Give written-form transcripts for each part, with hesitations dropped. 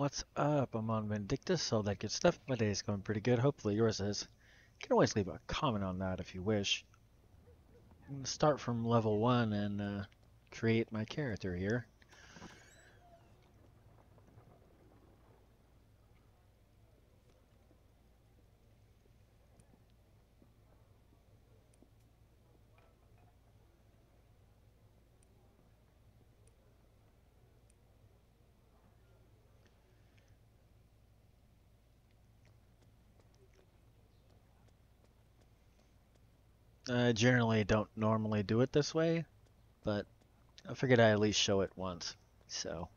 What's up? I'm on Vindictus, all that good stuff. My day is going pretty good. Hopefully yours is. You can always leave a comment on that if you wish. I'm going to start from level 1 and create my character here. I generally don't normally do it this way, but I figured I'd at least show it once. So,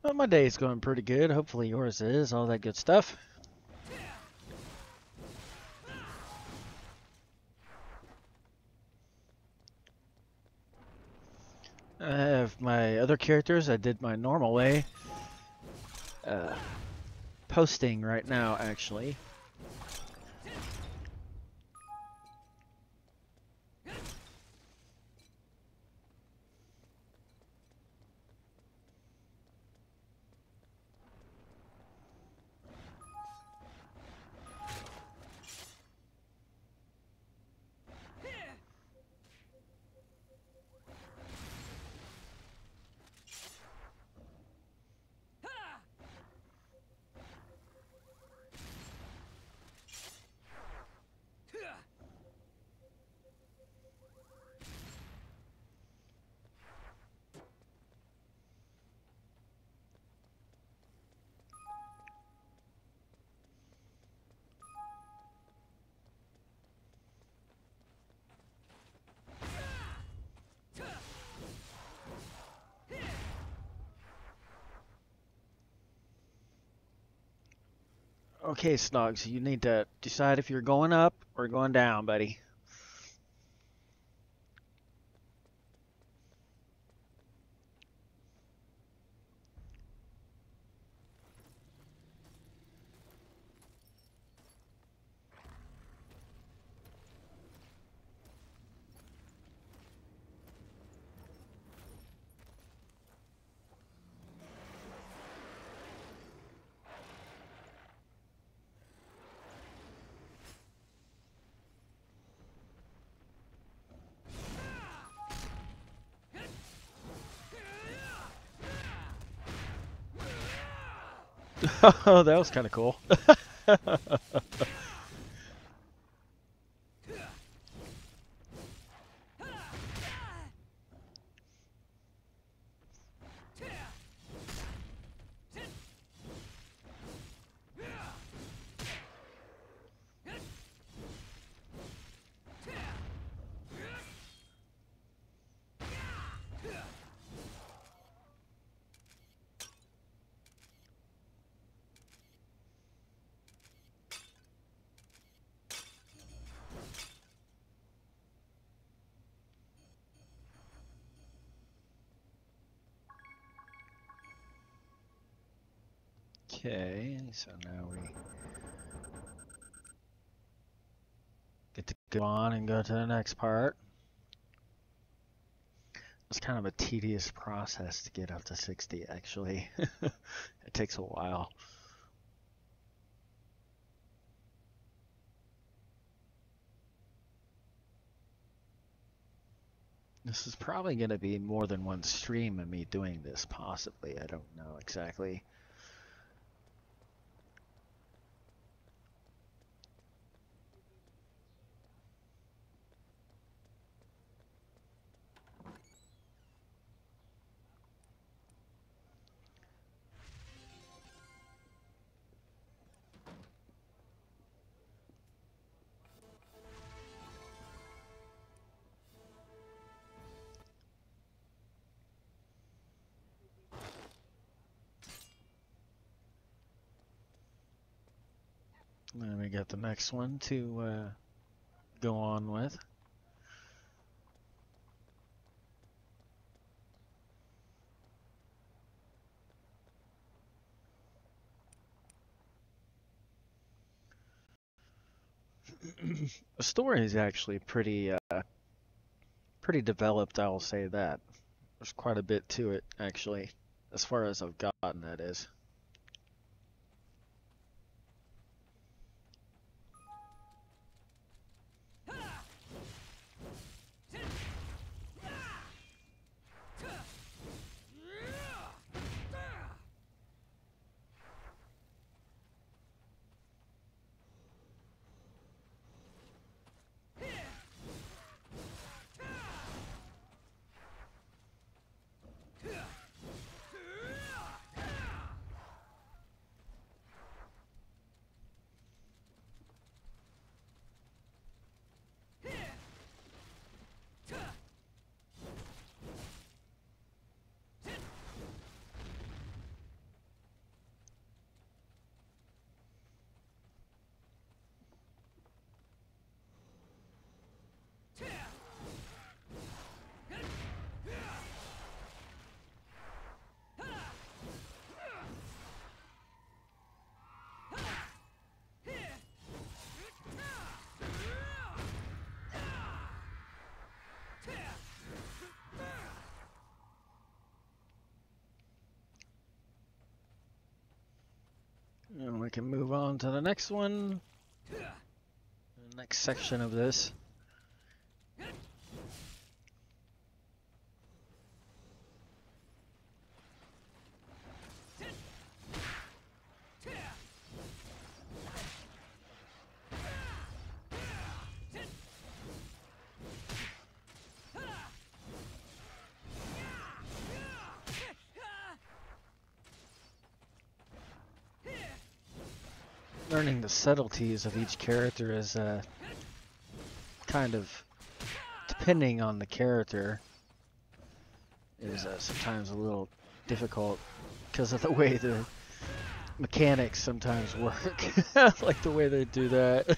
well, my day is going pretty good. Hopefully yours is, all that good stuff. I have my other characters. I did my normal way. Posting right now, actually. Okay, Snugs, you need to decide if you're going up or going down, buddy. Oh, that was kind of cool. Okay, so now we get to go on and go to the next part. It's kind of a tedious process to get up to 60, actually. It takes a while. This is probably going to be more than one stream of me doing this, possibly. I don't know exactly. Then we got the next one to go on with. The story is actually pretty developed, I will say that. There's quite a bit to it, actually, as far as I've gotten, that is. And we can move on to the next one. The next section of this. Learning the subtleties of each character is kind of, depending on the character, is sometimes a little difficult because of the way the mechanics sometimes work. Like the way they do that.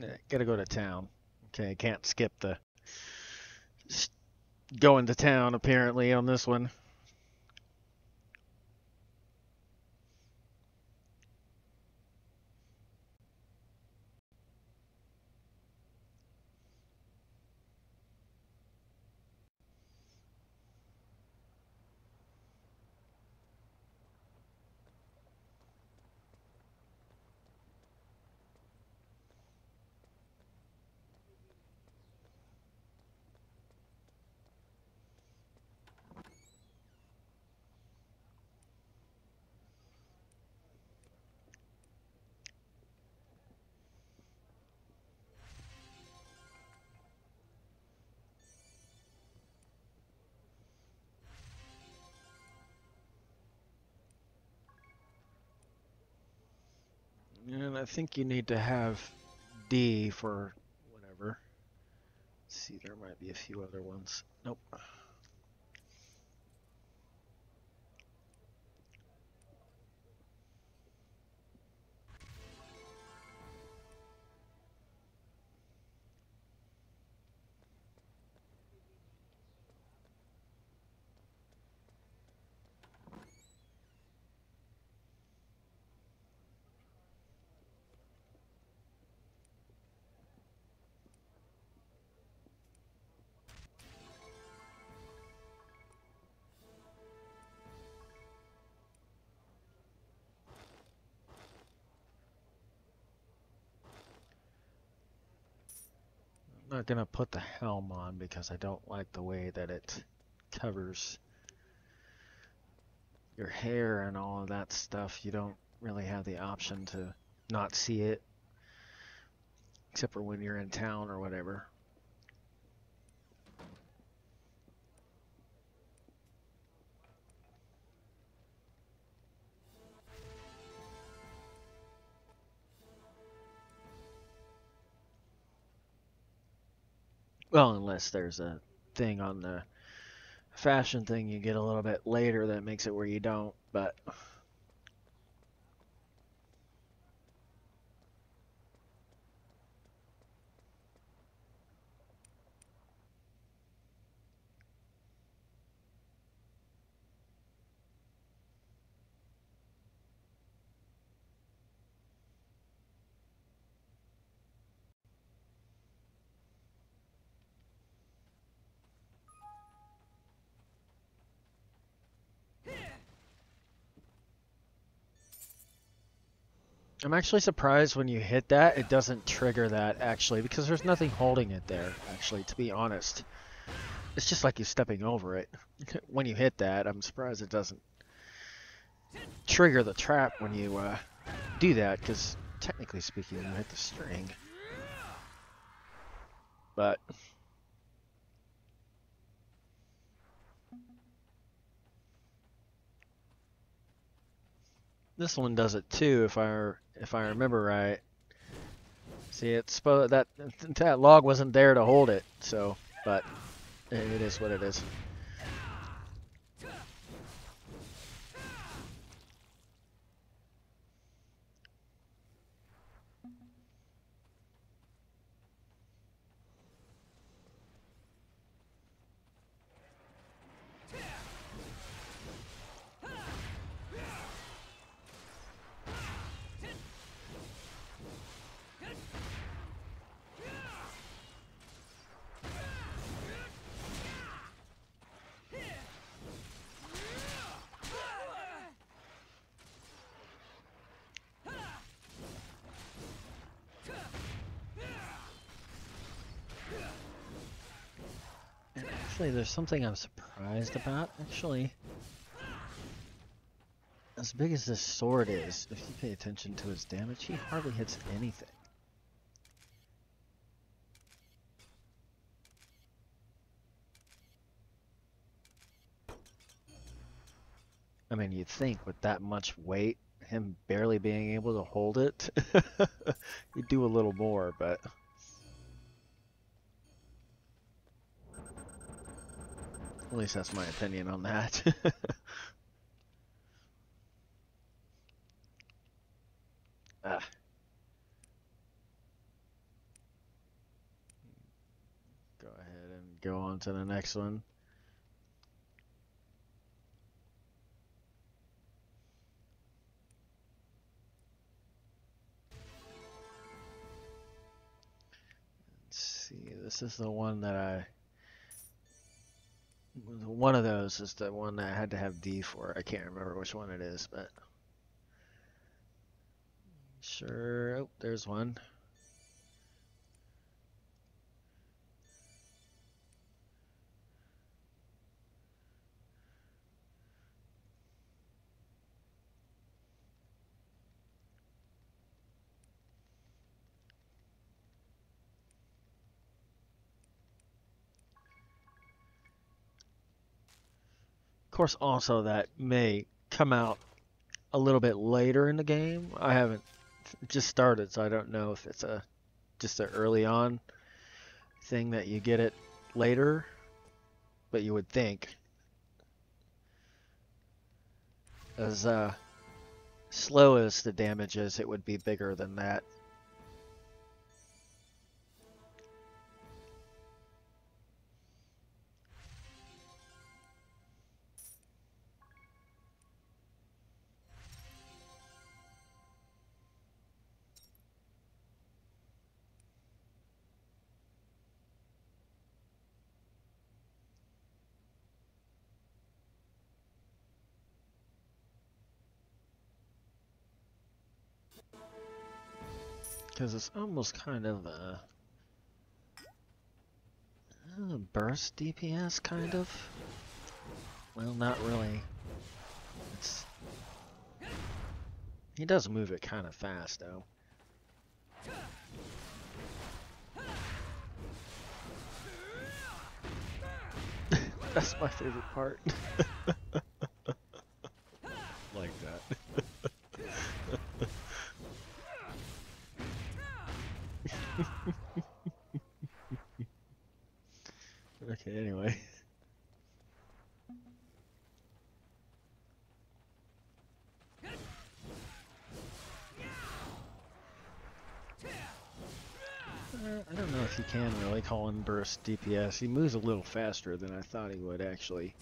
Yeah, gotta go to town. Okay, can't skip the going to town apparently on this one. And I think you need to have D for whatever. Let's see, there might be a few other ones. Nope. I'm not gonna put the helm on because I don't like the way that it covers your hair and all of that stuff. You don't really have the option to not see it, except for when you're in town or whatever. Well, unless there's a thing on the fashion thing you get a little bit later that makes it where you don't, but I'm actually surprised when you hit that, it doesn't trigger that, actually, because there's nothing holding it there, actually, to be honest. It's just like you're stepping over it. When you hit that, I'm surprised it doesn't trigger the trap when you do that, because technically speaking, you hit the string. But this one does it too, if I remember right. See, it's supposed that log wasn't there to hold it, so, but it is what it is. Actually, there's something I'm surprised about, actually. As big as this sword is, if you pay attention to his damage, he hardly hits anything. I mean, you'd think with that much weight, him barely being able to hold it, he'd do a little more, but... At least that's my opinion on that. Ah. Go ahead and go on to the next one. Let's see, this is the one that one of those is the one that I had to have D for. I can't remember which one it is, but... Sure, oh, there's one. Of course, also that may come out a little bit later in the game. I haven't just started, so I don't know if it's just an early on thing that you get it later, but you would think. As slow as the damage is, it would be bigger than that. Because it's almost kind of a burst DPS, kind of. Well, not really. It's He does move it kind of fast, though. That's my favorite part. Like that. Okay, anyway. I don't know if he can really call in burst DPS. He moves a little faster than I thought he would, actually.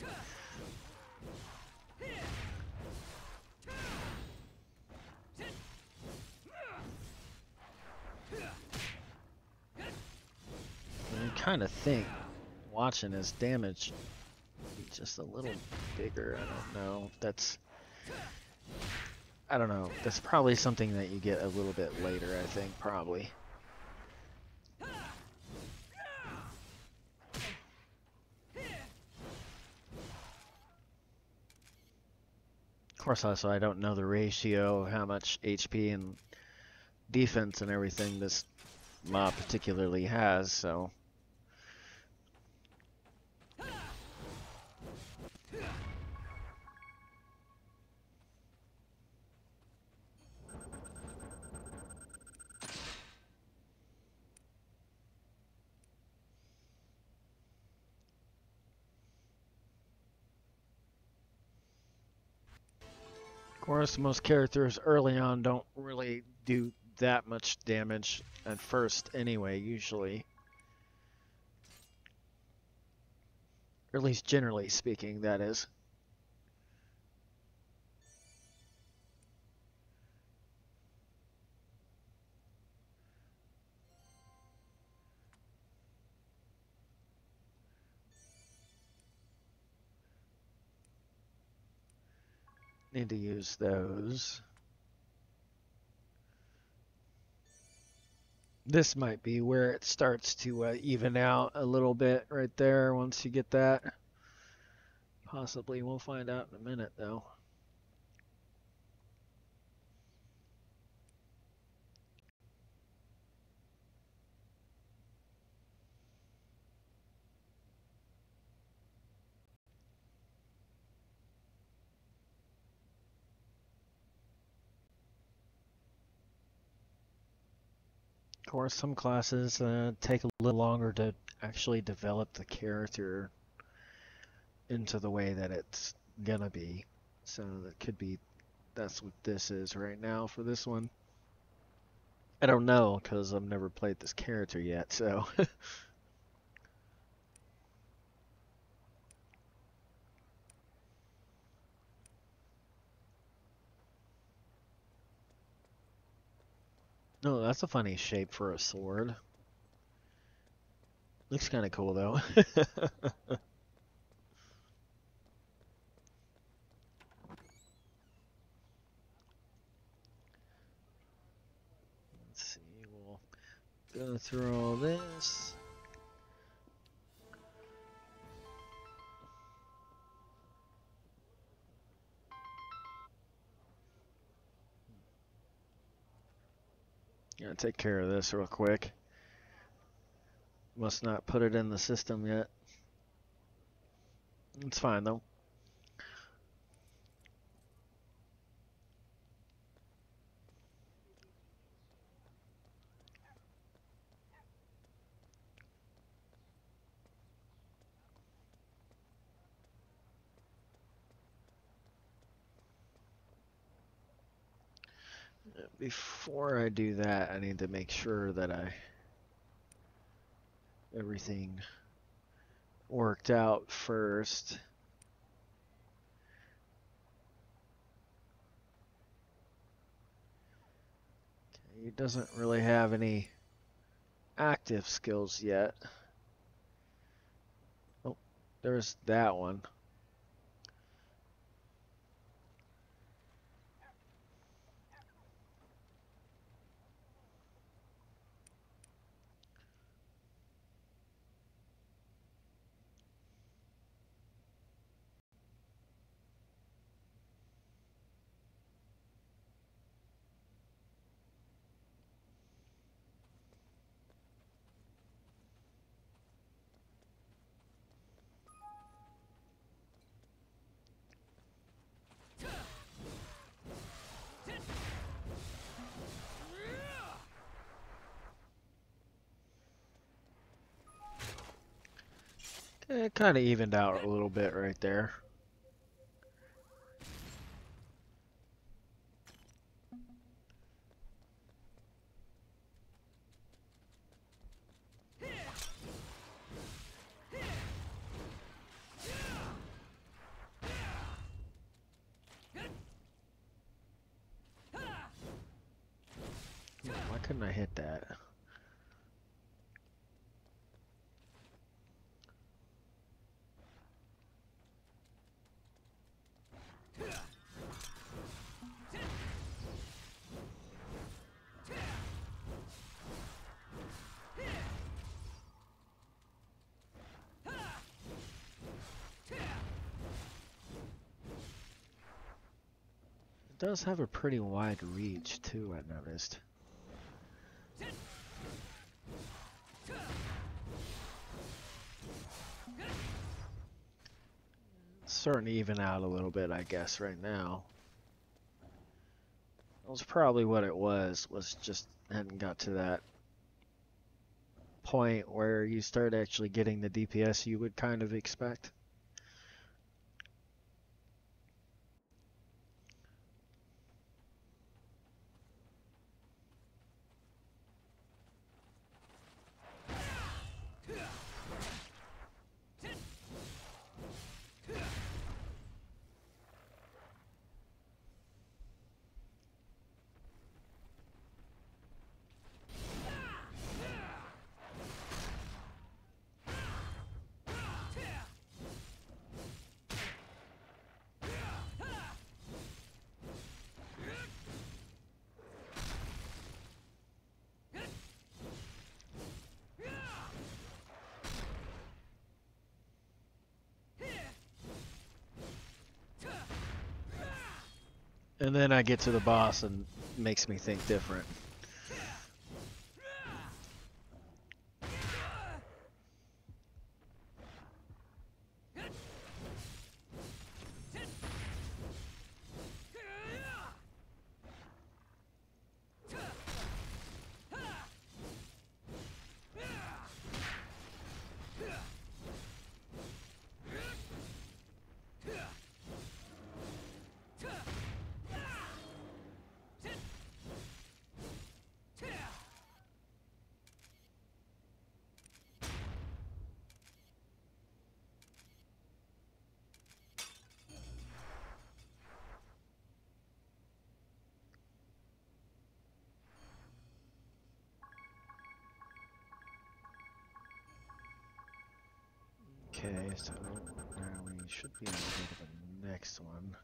You kind of think, watching his damage, just a little bigger. I don't know. I don't know. That's probably something that you get a little bit later, I think, probably. Of course, also, I don't know the ratio, how much HP and defense and everything this mob particularly has, so... Of course, most characters early on don't really do that much damage at first anyway, usually. Or at least generally speaking, that is. Need to use those. This might be where it starts to even out a little bit right there once you get that. Possibly, we'll find out in a minute though. Of course, some classes take a little longer to actually develop the character into the way that it's gonna be. So that could be, that's what this is right now for this one. I don't know, because I've never played this character yet, so... No, that's a funny shape for a sword. Looks kind of cool, though. Let's see, we'll go through all this. Gonna take care of this real quick. Must not put it in the system yet. It's fine, though. Before I do that, I need to make sure that everything worked out first. Okay, he doesn't really have any active skills yet. Oh, there's that one. It kind of evened out a little bit right there. Why couldn't I hit that? It does have a pretty wide reach too, I noticed. It's starting to even out a little bit, I guess, right now. That was probably what it was just hadn't got to that point where you start actually getting the DPS you would kind of expect. And then I get to the boss and it makes me think different. Okay, so now we should be able to go to the next one.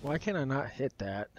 Why can I not hit that?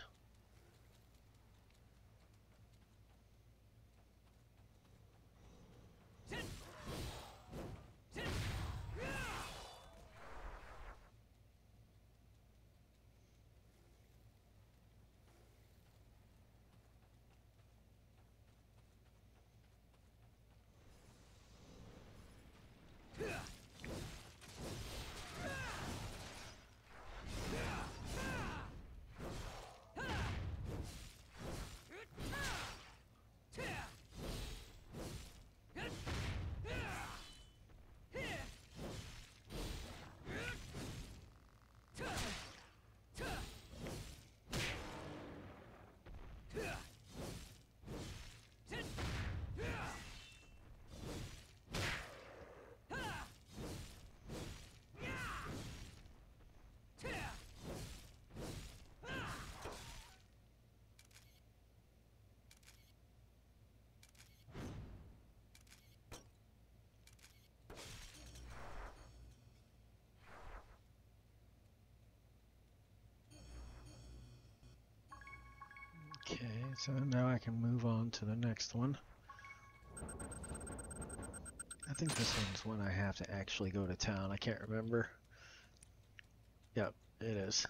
So now I can move on to the next one. I think this one's when I have to actually go to town. I can't remember. Yep, it is.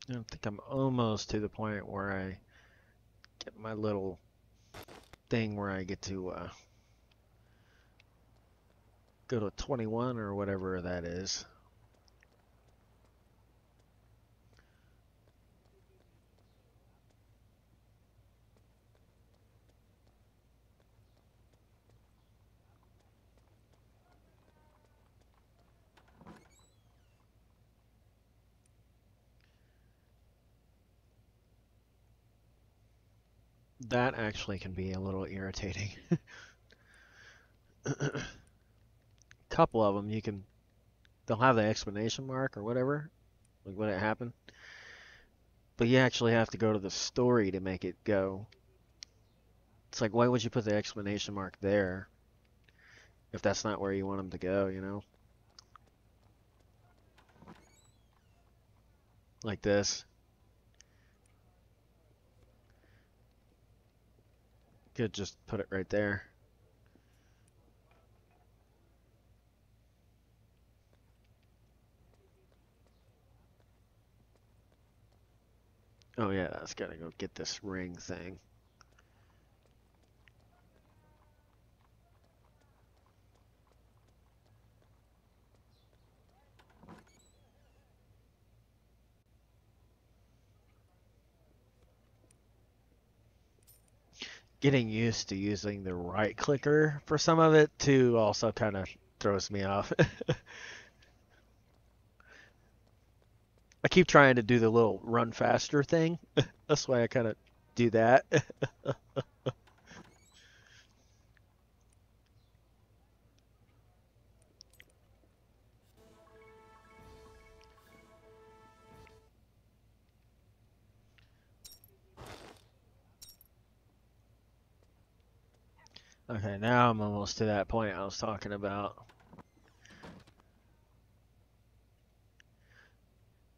I think I'm almost to the point where I get my little thing where I get to go to 21 or whatever that is. That actually can be a little irritating. Couple of them they'll have the exclamation mark or whatever, like when it happened. But you actually have to go to the story to make it go. It's like, why would you put the exclamation mark there if that's not where you want them to go, you know? Like this. Could just put it right there. Oh yeah, that's gotta go get this ring thing. Getting used to using the right clicker for some of it too also kind of throws me off. I keep trying to do the little run faster thing. That's why I kind of do that. Okay, now I'm almost to that point I was talking about.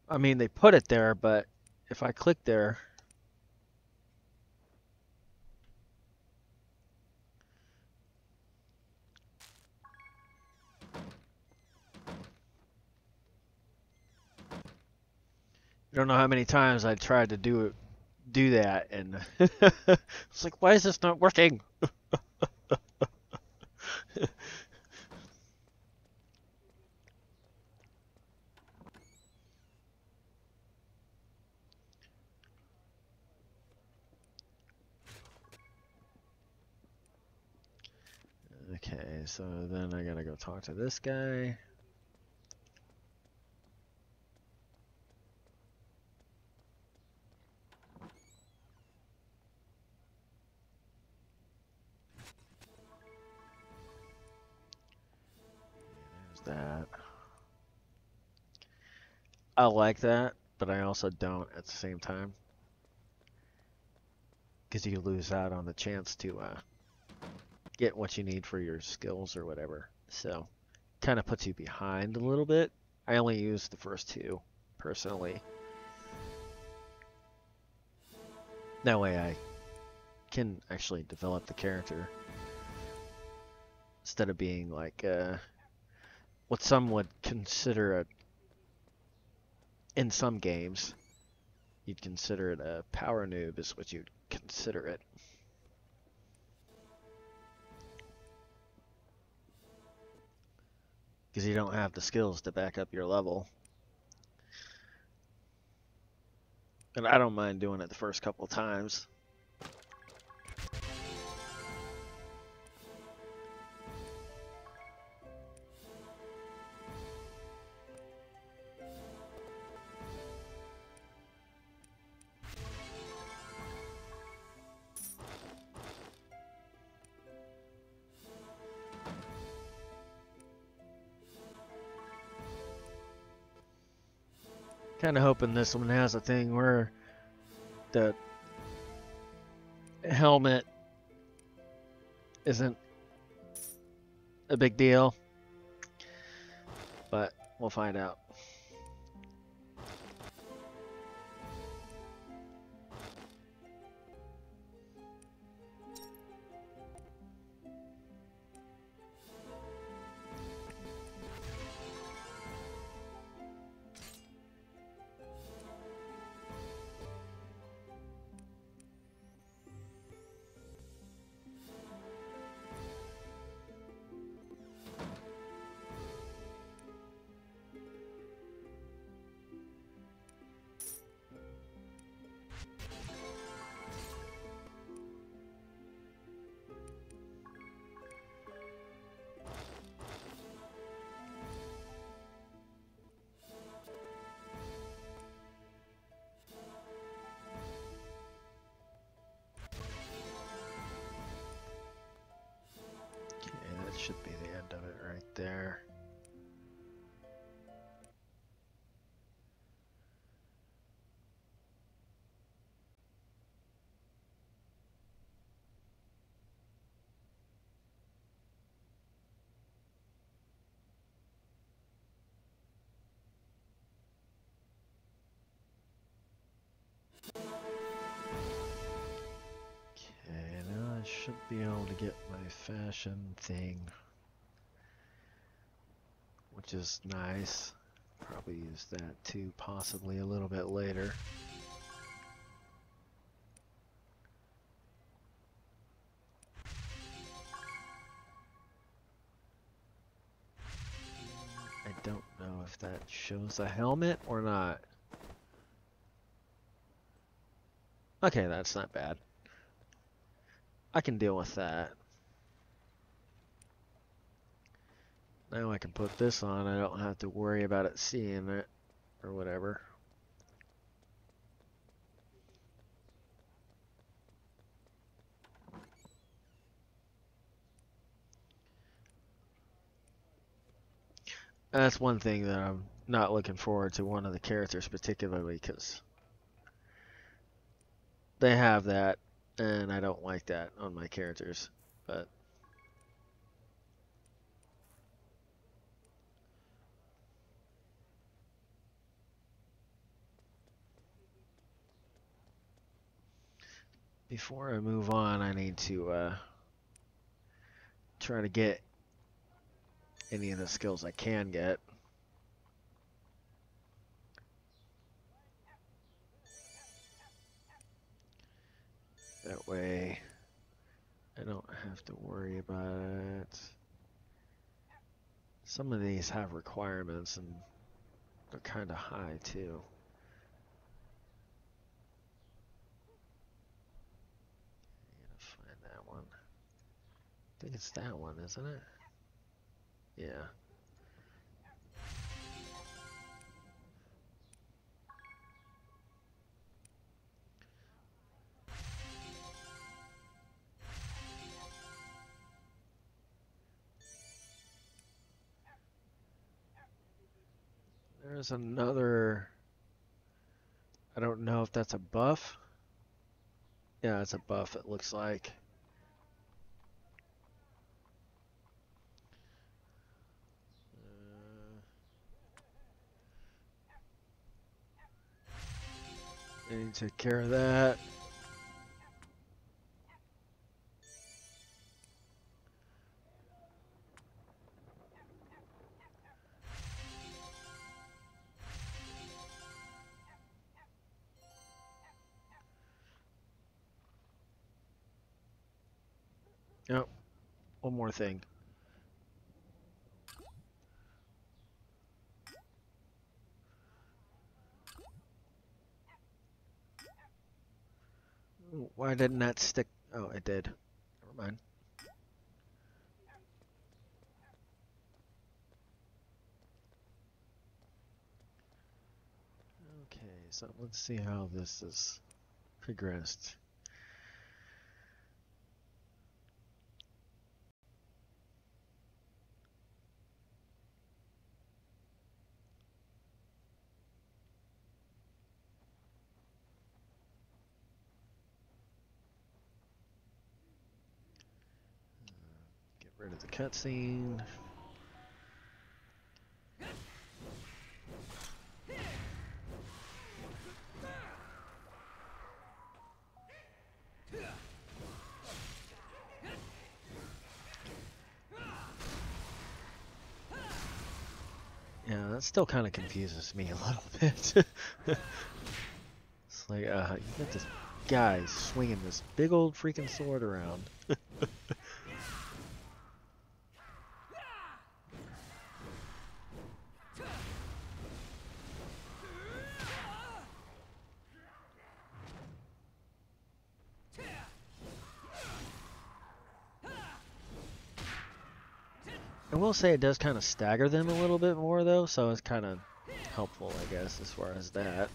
I mean, they put it there, but if I click there, you don't know how many times I tried to do that, and it's like, why is this not working? Okay, so then I gotta go talk to this guy. There's that. I like that, but I also don't at the same time. Because you lose out on the chance to get what you need for your skills or whatever. So, kind of puts you behind a little bit. I only use the first two, personally. That way I can actually develop the character. Instead of being like what some would consider in some games, you'd consider it a power noob is what you'd consider it. Because you don't have the skills to back up your level. And I don't mind doing it the first couple of times. Kind of hoping this one has a thing where the helmet isn't a big deal, but we'll find out. Should be the end of it right there. Okay, now I should be able to get my fashion thing, which is nice. Probably use that too, possibly a little bit later. I don't know if that shows a helmet or not. Okay, that's not bad. I can deal with that. Now I can put this on. I don't have to worry about it seeing it or whatever. That's one thing that I'm not looking forward to, one of the characters particularly, because they have that, and I don't like that on my characters. But before I move on, I need to try to get any of the skills I can get. That way I don't have to worry about it. Some of these have requirements and they're kind of high too. I gotta find that one. I think it's that one, isn't it? Yeah. There's another, I don't know if that's a buff. Yeah, it's a buff, it looks like. I need to take care of that. Oh, one more thing. Why didn't that stick? Oh, it did. Never mind. Okay, so let's see how this is progressed. Rid of the cutscene. Yeah, that still kind of confuses me a little bit. It's like, you got this guy swinging this big old freaking sword around. I will say it does kind of stagger them a little bit more though, so it's kind of helpful, I guess, as far as that.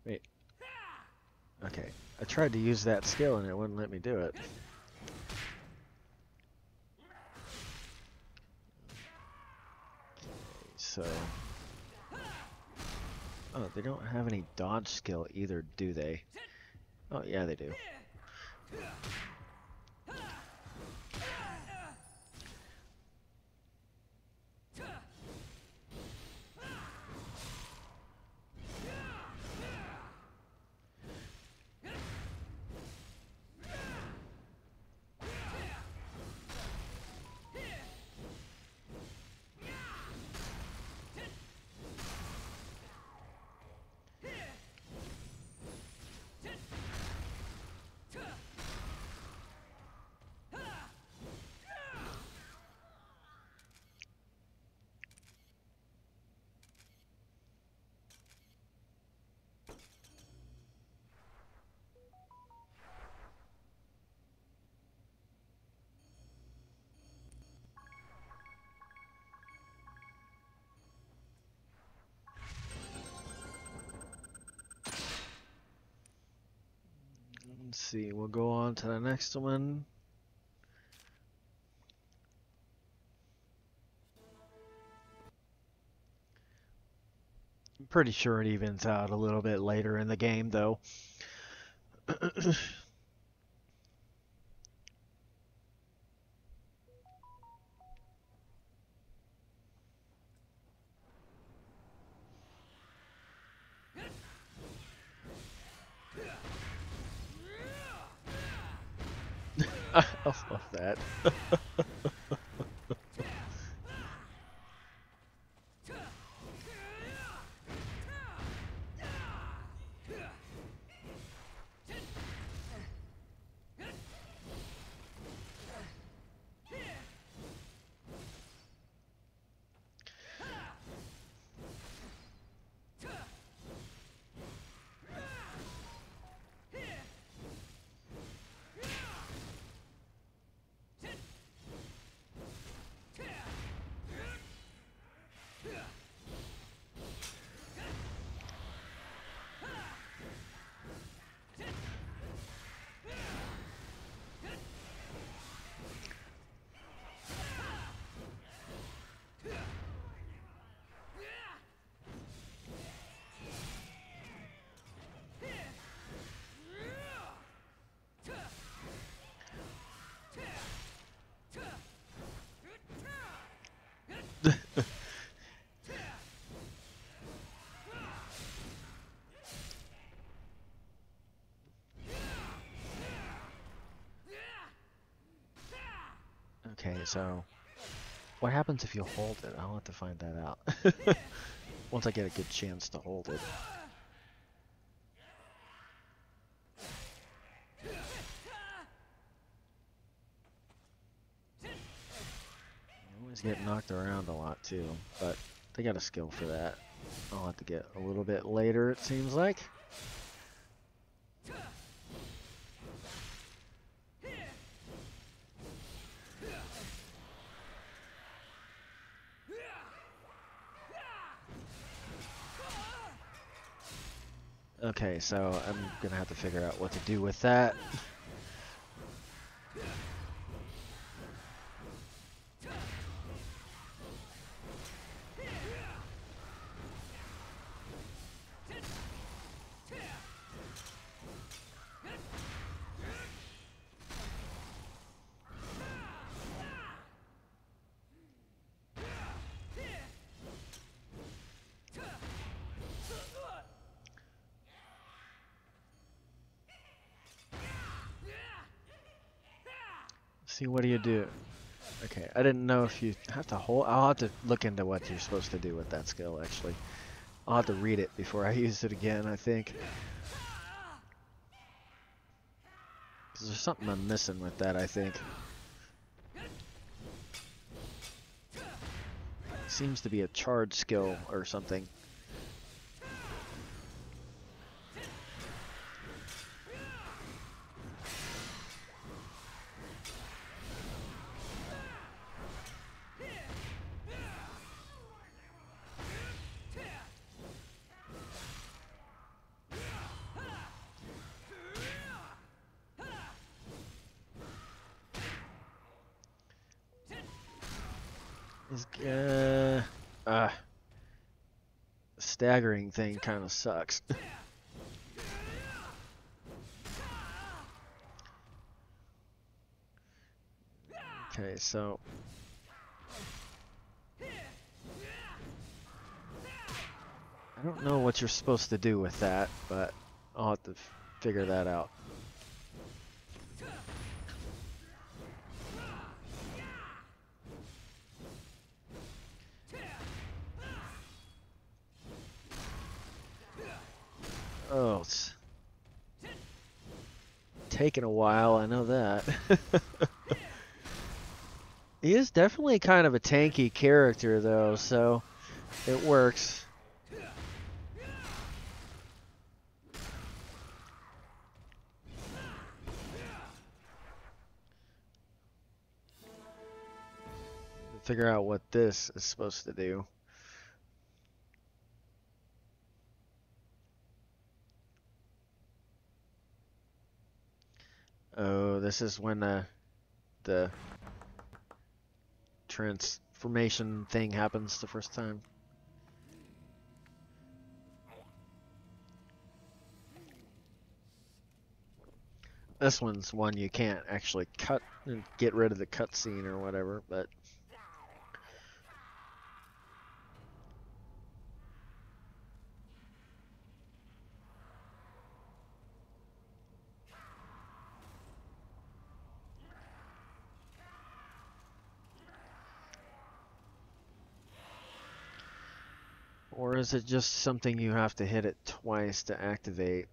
Wait. Okay. I tried to use that skill and it wouldn't let me do it. So... Oh, they don't have any dodge skill either, do they? Oh, yeah, they do. Let's see, we'll go on to the next one. I'm pretty sure it evens out a little bit later in the game, though. I love that. Okay, so what happens if you hold it? I'll have to find that out. Once I get a good chance to hold it. I always get knocked around a lot too, but they got a skill for that. I'll have to get a little bit later, it seems like. Okay, so I'm gonna have to figure out what to do with that. See, what do you do? Okay, I didn't know if you have to hold. I'll have to look into what you're supposed to do with that skill, actually. I'll have to read it before I use it again, I think. Because there's something I'm missing with that, I think. Seems to be a charge skill or something. Staggering thing kind of sucks. Okay, so I don't know what you're supposed to do with that, but I'll have to figure that out. Oh, it's taking a while, I know that. He is definitely kind of a tanky character, though, so it works. Figure out what this is supposed to do. Oh, this is when the transformation thing happens the first time. This one's one you can't actually cut and get rid of the cutscene or whatever, but or is it just something you have to hit it twice to activate?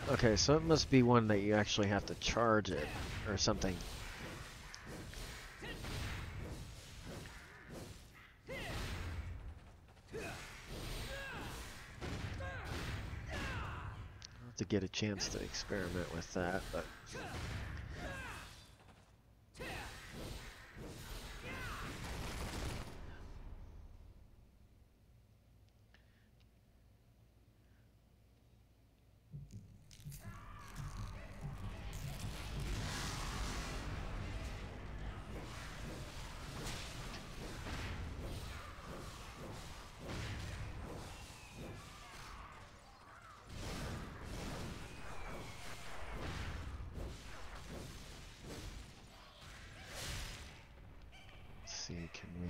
Okay, so it must be one that you actually have to charge it or something. I'll have to get a chance to experiment with that, but can we?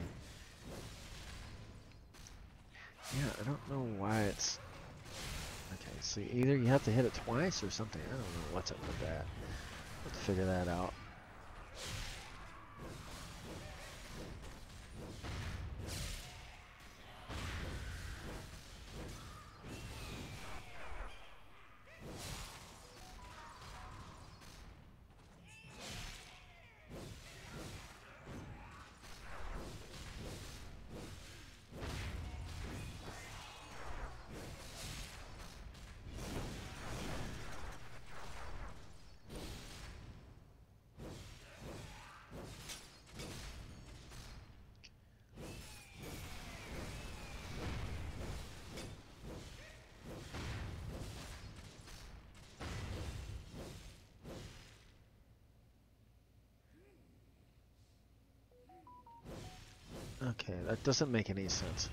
Yeah, I don't know why it's... Okay, so either you have to hit it twice or something. I don't know what's up with that. Let's figure that out. Okay, that doesn't make any sense.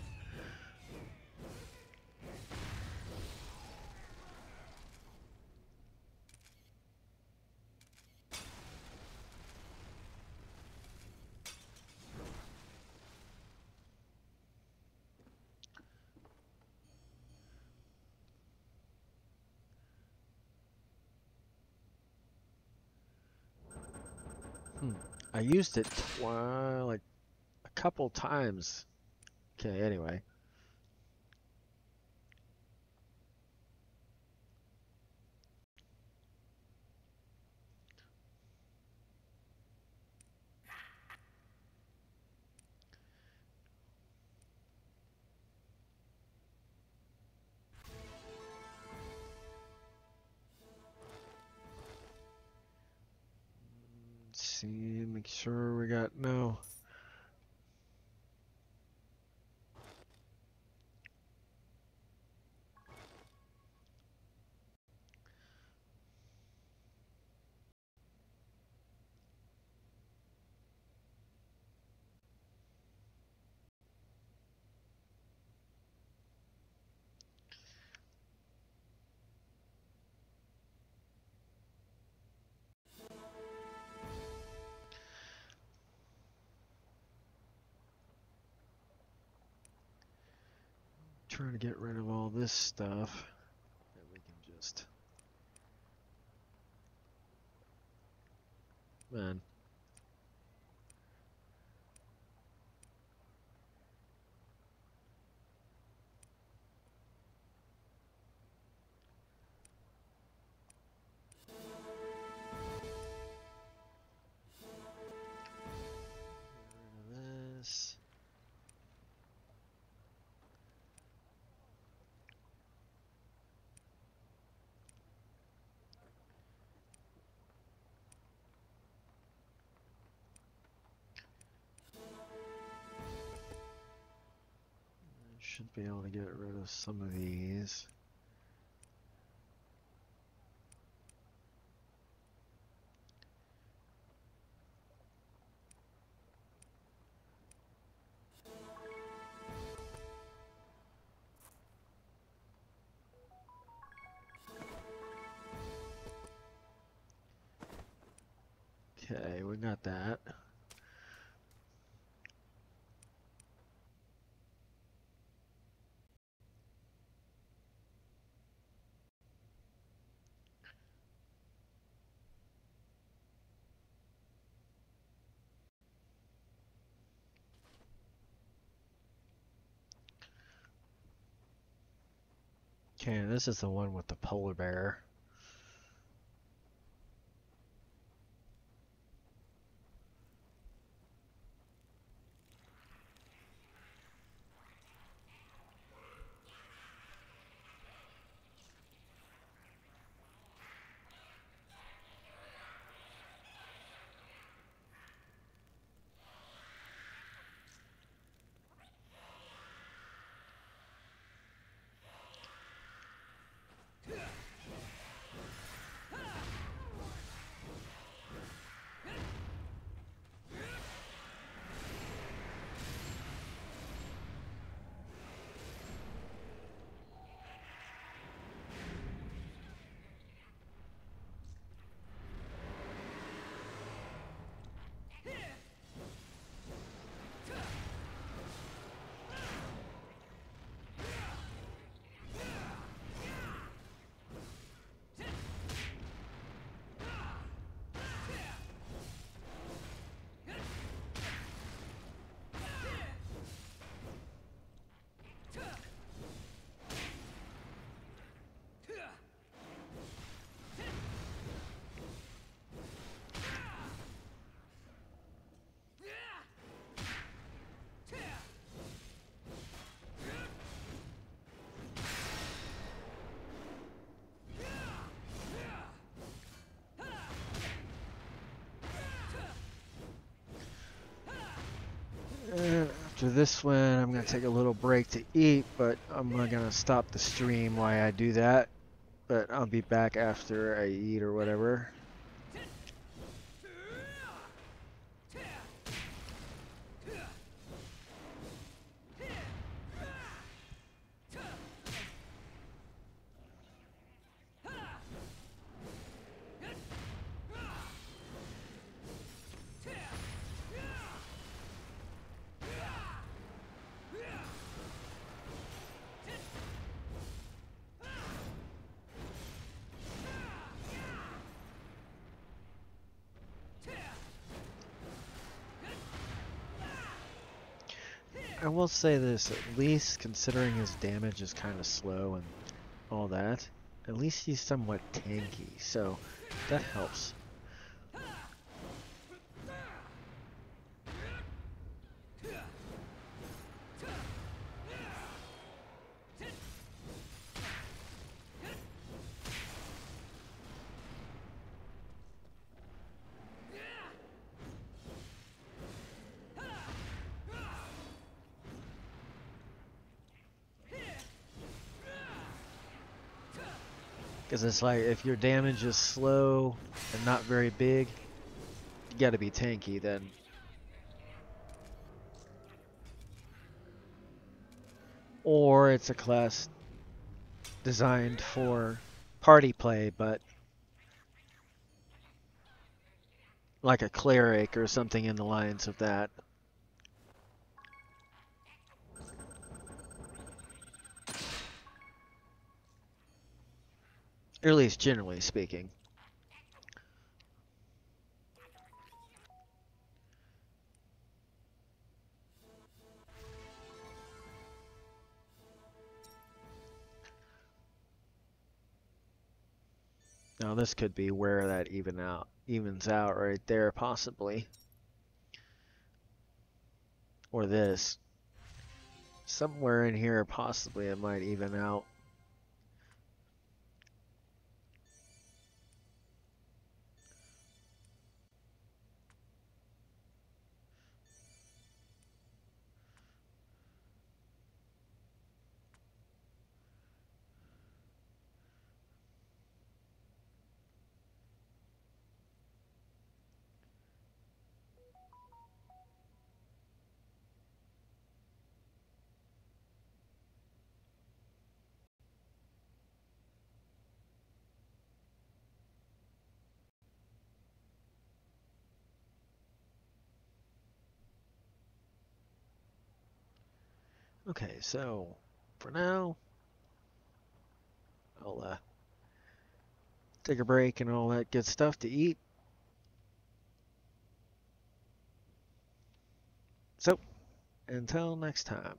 I used it like a couple times. Okay, anyway. Let's see, make sure we got no. Trying to get rid of all this stuff that we can just. Man. Get rid of this. Should be able to get rid of some of these. Okay, we got that. Okay, this is the one with the polar bear. After this one, I'm going to take a little break to eat, but I'm not going to stop the stream while I do that. But I'll be back after I eat or whatever. I will say this, at least considering his damage is kind of slow and all that, at least he's somewhat tanky, so that helps. Because it's like, if your damage is slow and not very big, you gotta be tanky then. Or it's a class designed for party play, but like a cleric or something in the lines of that. Or at least generally speaking. Now this could be where that evens out right there, possibly. Or this. Somewhere in here, possibly it might even out. Okay, so for now, I'll take a break and all that good stuff to eat. So, until next time.